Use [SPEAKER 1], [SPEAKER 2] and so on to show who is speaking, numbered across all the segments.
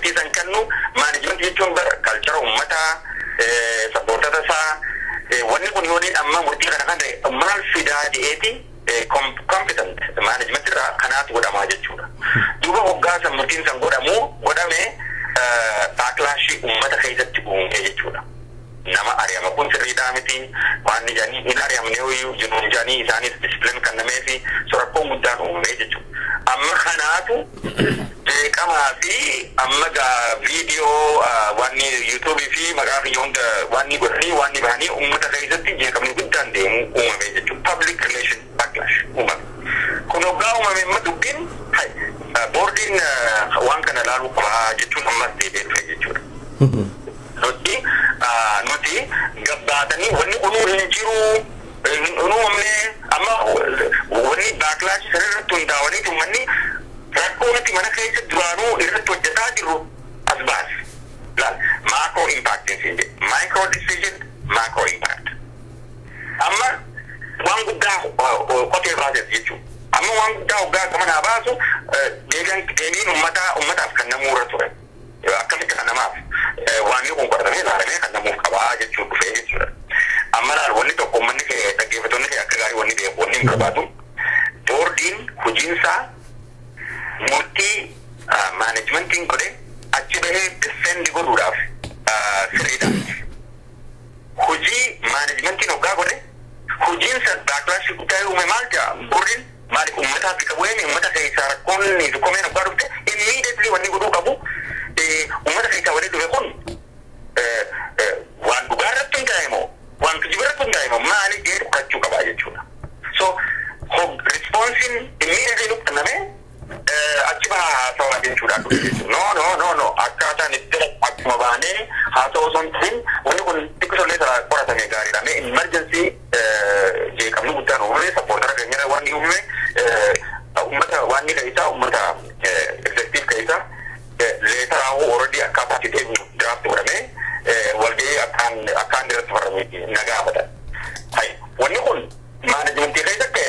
[SPEAKER 1] murtii san kennu management jechuun bar culture ummata supportata isaa wanni kun yooniin amma murtii kana kan maal fidaa dhi'eeti competent management irraa kanaatu godhamaa jechuudha. Duuba hoggaa san murtiin san godhame backlash ummata keessatti uumee jechuudha. Nama ari'ama kun sirriidhaa miti waan ni jedhanii hin ari'amne hoyyuu jiruun jedhanii isaanis discipline kan nameefi sorakkoon guddaan uumee jechuudha. Amma kanaatu beekamaa fi amma viidiyoo waan YouTube fi maqaa fi hunda waan ni godhanii waan ni bahanii uummata keessatti jeeqamni guddaan deemu uumame jechuudha. Public relation backlash uumame. Kun hoggaa uumame amma dubbiin boordiin waan kana laaluu qabaa jechuun ammas deebi'ee dhufe jechuudha. Nuti gabbaatanii wanni kunuu hin jiru hin uumamne amma wanni backlash sirriitti hundaa'anii uummanni rakkoo nuti mana keessa duraanuu irratti hojjetaa jirru as baase. Laal macro impact micro decision macro impact. Amma waan guddaa qotee baases jechuudha. Amma waan guddaa hoggaa gamanaa baasu deebiin uummataaf kan namuurra ture. Akkamitti kan namaaf waan kun qoratamee ilaalamee kan namuuf qabaa jechuun dhufee jechuudha. Amma laal wanni tokko uummanni dhaggeeffattoonni akka gaarii wanni beeku wanni hin barbaadu. Boordiin hojiinsaa murtii maanajimentiin godhe achi bahee defendi godhuudhaaf sirriidha. Hojii maanajimentiin hoggaa godhe hojiinsa backlash guddaa uume maal jedha boordiin maaliif uummataaf fi qabuun uummata keessaa rakkoon komeen hoggaa dhufte immediately wanni godhuu qabu. Ummata keessaa waliin dhufe kun waan dhugaa irratti hundaa'e moo waan kijiba irratti hundaa'e moo maaliif jedhee fudhachuu qabaa jechuudha. So responsiin immediately nu kenname achi bahaa haasawaa jechuudha dhufe jechuudha. No akkaataan itti akkuma baanee haasawaa osoo hin ta'in wanni kun xiqqisollee qoratame gaariidha. Mee emergency jeeqamni guddaan uumame sappoortara keenyarra waan ni uumame ummata waan ni keessaa ummata executive keessaa leetara already akkaataa itti draft godhame walgahii akkaan irratti farramee nagaa badan. Wanni kun maanajimentii keessatti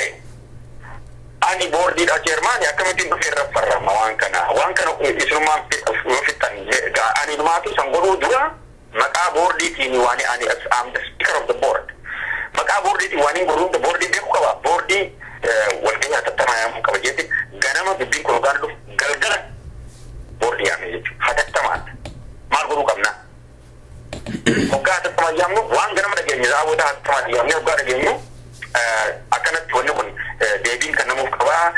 [SPEAKER 1] ani boordiidha chairman akkamittiin dhufee irra farrama waan kana isinummaan fixan ani dhumaatu san godhuu dura maqaa boordiitiin waan ani am the speaker of the board maqaa boordiitiin waan hin godhuun boordii beeku qaba boordii walgahii hatattamaa yaamuu qaba jetti ganama dubbiin kun hoggaan dhufu galgala boordi yaame jechuudha. Hatattamaan maal godhuu qabna? Hoggaa hatattamaan yaamnu waan ganama dhageenyu raawwata hatattamaan yaamne hoggaa dhageenyu akkanatti wanni kun deebiin kan namuuf qabaa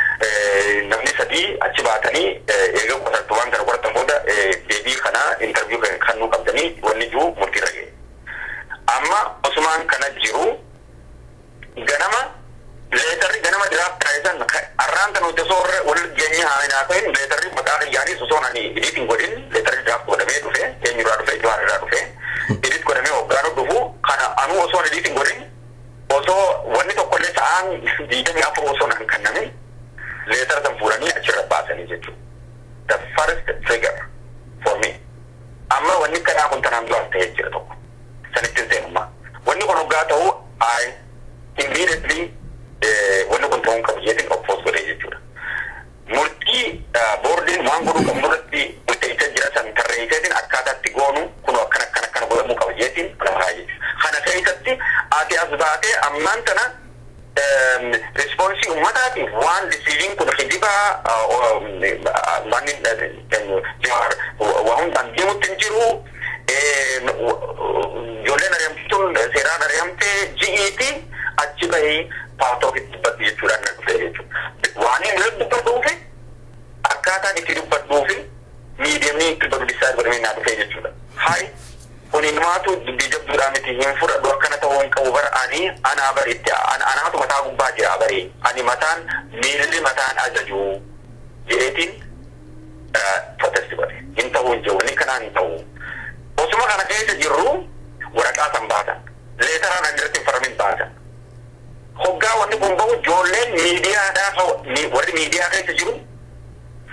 [SPEAKER 1] namni sadii achi baatanii eega qosattu waan kana qoratan booda deebii kana interview kan nu qabdanii wanni jiru murtiirra ga'e. Amma osumaan kana jiru ganama leetarri ganama diraaf taasisan arraan kan nuti osoo wal geenye haanaa ta'in leetarri maqaa xiyyaanii osoo nani idiitiin godhin leetarri diraaf godhamee dhufe eenyurraa dhufe jawaarraa dhufe idiit godhamee hoggaan dhufu kana anuu osoo idiitiin godhin osoo wanni tokkollee sa'aan 24 osoo nan kennamin leetara san fuudhanii achirra baasanii jechuudha. The first trigger for me. Amma wanni kanaa kun tanaan du'an ta'ee jira tokko sanittiin seenummaa. Wanni kun hoggaa ta'uu immediately wanni kun ta'uun qabu jeetiin oppose godhee jechuudha. Murtii boordiin waan godhuu qabu irratti murteessee jira san tarreesseetiin akkaataatti goonu kun akkana godhamuu qaba jeetiin lafa jechuudha. Kana keessatti ati as baatee ammaan tana responsii uummataatiif waan decision kun kijibaa waan hundaan deemutti hin jiru ijoolleen ari'amtuun seeraan ari'amtee ji'iiti achi bahee paatoofitti dubbatti jechuudhaan na dhufee jechuudha. Waan inni dubbatuufi akkaataan itti dubbatuufi miidiyamni itti dubbatu godhamee naa dhufee jechuudha. Kun ilmaatu dubbii jabduudhaa miti hin fudhadhu akkana ta'uu hin qabu bara ani anaa baritti anaatu mataa gubbaa jira bari ani mataan miilli mataan ajaju jedheetiin protesti godhe hin ta'uu hin jiru inni kanaan hin ta'u. Osuma kana keessa jirru waraqaa san baatan leetaraan ani irratti hin faramin baatan. Hoggaa wanni kun bahu ijoolleen miidiyaadhaa warri miidiyaa keessa jiru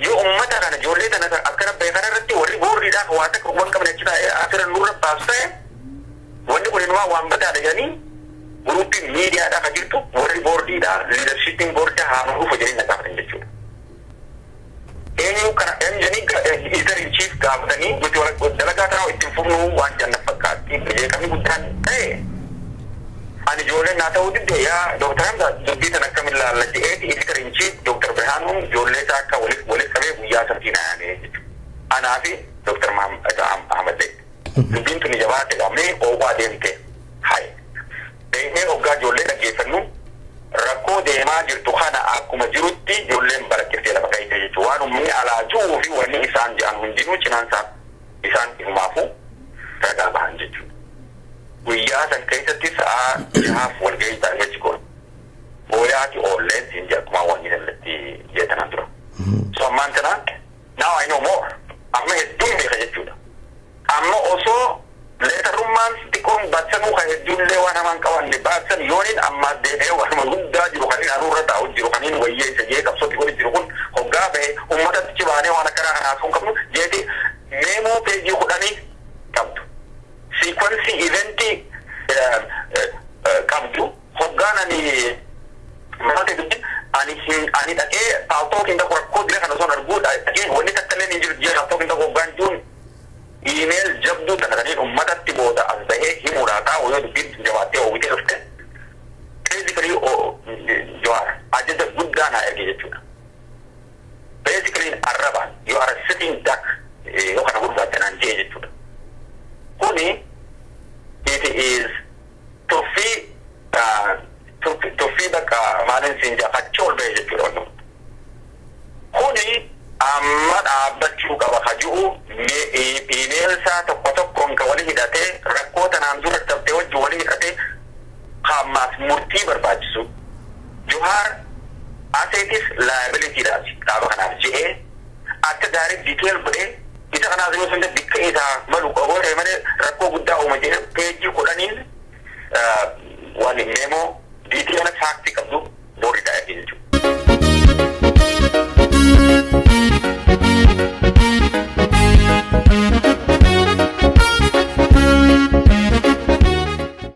[SPEAKER 1] yoo ummata kana ijoollee kana akkana beekan irratti warri boordiidhaaf waa takka waan qaban achi taa'ee asirra nurra baasu ta'e wanni kun inuma waan badaadha jedhanii guruupiin miidiyaadhaa kan jirtu warri boordiidhaa liidarshiippiin boordaa haa dhufu jedhanii na gaafatan jechuudha. eenyu kana eenyanii interim chief gaafatanii nuti dalagaa kana ittiin fufnu waan janna fakkaatti jeeqamni guddaan ta'e ani ijoolleen naa ta'uu didde yaa Dr. Hamza dubbii sana akkamiin ilaalla jedheeti interim chief Dr. Birhaanuun ijoollee isaa akka walitti qabee guyyaa sartiin ayaanee jechuudha. Anaa fi Dr. Ahmad dubbiin tuni jabaate gaamee oowwaa deemte haye beeknee hoggaa ijoollee dhaggeeffannu rakkoo deemaa jirtu kana akkuma jirutti ijoolleen barakkirtee lafa ka'ite jechuudha. Waan uummanni alaa jiruu fi wanni isaan jedhan hundinuu cinaansaa isaan ifumaafuu ragaa bahan jechuudha. Guyyaa san keessatti sa'a jahaaf walgahii ta'e jechuudha. Booyaati oolleen siin jedhakuma wanni irratti jeetanan tura. So ammaan kana now I know more. Amma hedduun beeka jechuudha. Amma osoo leetarummaan xiqqoon baatsanuu kan hedduullee waan hamaan qabanne baatsan yooniin ammaas deebi'ee waanuma guddaa jiru kan inni anuurra taa'u jiru kan inni wayyeessa jee qabsootti godhe jiru kun hoggaa bahe uummatatti cibaanee waan akkanaa kanaas kun qabnu jeeti meemoo peejii 10 qabdu. Siikwensii iventii qabdu hoggaan ani maal ta'e ani dhaqee taa'utootiin tokko rakkoo diree kana osoo arguudha dhaqee wanni takkallee ni jiru jee taa'utootiin tokko hoggaan jiruun email jabduu tana kaniin ummatatti booda as bahee himuudhaa taa'u yoo dubbiin jabaattee oowwitee dhufte basically Jawaar ajaja guddaa naa erge jechuudha. Basically arrabaan you are a sitting duck yoo kana gurguraatte naan jee jechuudha. Kuni it is tuffii bakka maalin siin jaafachuu ol bahee jechuudha wantoota. Kuni amma dhaabbachuu qaba kaji'u email isaa tokkoon kan walii hidhatee rakkoo tanaan dura tabtee wajji walii hidhatee hammaas murtii barbaachisu Jawaar assets liabilityidhaas dhaaba kanaaf jedhee akka gaarii detail godhee isa kanaas yoo sanda bikka isaa malu qaboodha malee rakkoo guddaa uuma jedhe peejii 10 waan meemoo detail faaktii qabdu boorri dhaa'ee jechuudha.